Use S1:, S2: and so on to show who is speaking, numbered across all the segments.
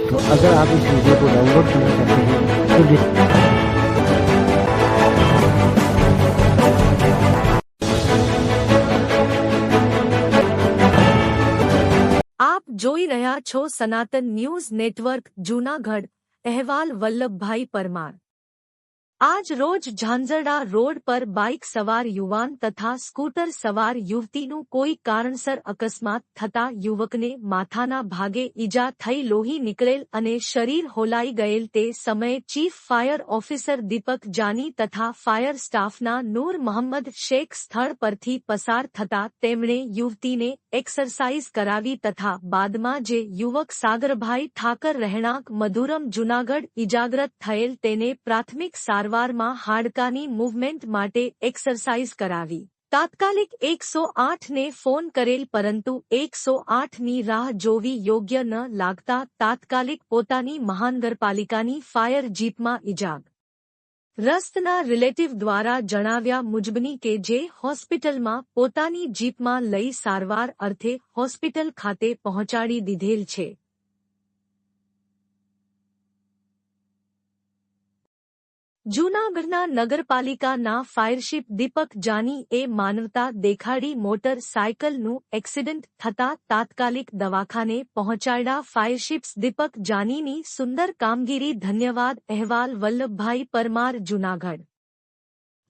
S1: तो अगर आप इस वीडियो को डाउनलोड करना चाहते हैं तो
S2: આપ જોઈ રહ્યા છો સનાતન ન્યૂઝ નેટવર્ક જૂનાગઢ। અહેવાલ વલ્લભભાઈ પરમાર। આજ રોજ ઝાંઝરડા રોડ પર બાઇક સવાર યુવાન તથા સ્કૂટર સવાર યુવતીનું કોઈ કારણસર અકસ્માત થતા યુવકને માથાના ભાગે ઈજા થઈ લોહી નીકળેલ અને શરીર હોલાઈ ગયેલ। તે સમયે ચીફ ફાયર ઓફિસર દીપક જાની તથા ફાયર સ્ટાફના નૂર મહંમદ શેખ સ્થળ પરથી પસાર થતા તેમણે યુવતીને એક્સરસાઇઝ કરાવી તથા બાદમાં જે યુવક સાગરભાઈ ઠાકર રહેણાંક મધુરમ જૂનાગઢ ઇજાગ્રસ્ત થયેલ તેને પ્રાથમિક સારવાર માં હાડકાની મૂવમેન્ટ માટે એક્સરસાઇઝ કરાવી। તાત્કાલિક 108 ને ફોન કરેલ પરંતુ 108 ની રાહ જોવી યોગ્ય ન લાગતા તાત્કાલિક પોતાની મહાનગરપાલિકાની ફાયર જીપમાં ઇજાગ્રસ્તના રિલેટિવ દ્વારા જણાવ્યા મુજબની કે જે હોસ્પિટલમાં પોતાની જીપમાં લઈ સારવાર અર્થે હોસ્પિટલ ખાતે પહોંચાડી દીધેલ છે। જૂનાગઢના નગરપાલિકાના ફાયરશીપ દીપક જાની એ માનવતા દેખાડી મોટર સાયકલનું એક્સિડન્ટ થતા તાત્કાલિક દવાખાને પહોંચાડ્યા। ફાયરશીપ્સ દીપક જાનીની સુંદર કામગીરી ધન્યવાદ। અહેવાલ વલ્લભભાઈ પરમાર જૂનાગઢ।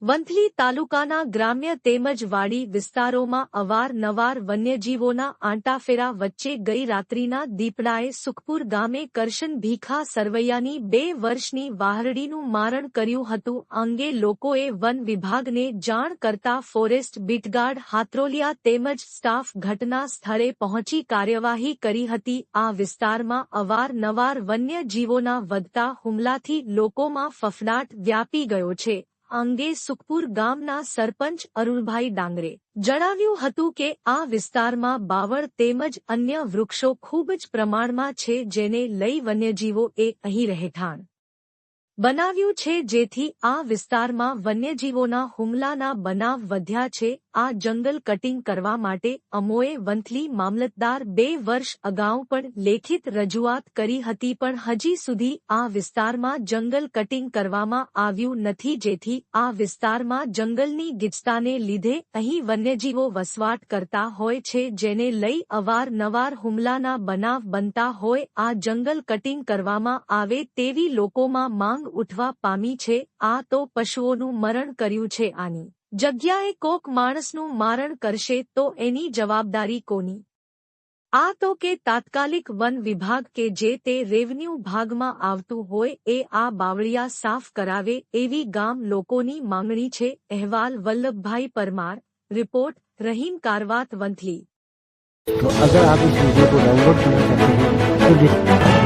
S2: વંથલી તાલુકાના ગ્રામ્ય તેમજ વાડી વિસ્તારોમાં અવારનવાર વન્યજીવોના આંટાફેરા વચ્ચે ગઈ રાત્રિના દીપડાએ સુખપુર ગામે કરશન ભીખા સરવૈયાની 2 વર્ષની વહારડીનું મારણ કર્યું હતું। અંગે લોકોએ વન વિભાગને જાણ કરતા ફોરેસ્ટ બીટગાર્ડ હાથરોલિયા તેમજ સ્ટાફ ઘટના સ્થળે પહોંચી કાર્યવાહી કરી હતી। આ વિસ્તારમાં અવારનવાર વન્યજીવોના વધતા હુમલાથી લોકોમાં ફફડાટ વ્યાપી ગયો છે। અંગે સુખપુર ગામના સરપંચ અરુણભાઈ ડાંગરે જણાવ્યું હતું કે આ વિસ્તારમાં બાવળ તેમજ અન્ય વૃક્ષો ખૂબ જ પ્રમાણમાં છે જેને લઈ વન્યજીવોએ અહીં રહેઠાણ બનાવ્યું છે જેથી આ વિસ્તારમાં વન્યજીવોના હુમલાના બનાવ વધ્યા છે। આ જંગલ કટિંગ કરવા માટે અમોએ વંથલી મામલતદાર 2 વર્ષ અગાઉ પણ લેખિત રજૂઆત કરી હતી પણ હજી સુધી આ વિસ્તારમાં જંગલ કટિંગ કરવામાં આવ્યું નથી જેથી આ વિસ્તારમાં જંગલની ગીચતાને લીધે અહીં વન્યજીવો વસવાટ કરતા હોય છે જેને લઈ અવારનવાર હુમલાના બનાવ બનતા હોય। આ જંગલ કટિંગ કરવામાં આવે તેવી લોકોમાં માંગ ઉઠવા પામી છે। આ તો પશુઓનું મરણ કર્યું છે આની જગ્યાએ કોક માણસનું મારણ કરશે તો એની જવાબદારી કોની? આ તો કે તાત્કાલિક વન વિભાગ કે જે તે રેવન્યુ ભાગમાં આવતું હોય એ આ બાવળિયા સાફ કરાવે એવી ગામ લોકોની માંગણી છે। અહેવાલ વલ્લભભાઈ પરમાર। રિપોર્ટ રહીમ કારવાત વંથલી।
S1: तो अगर आप इस वीडियो को डाउनलोड करना चाहते हैं तो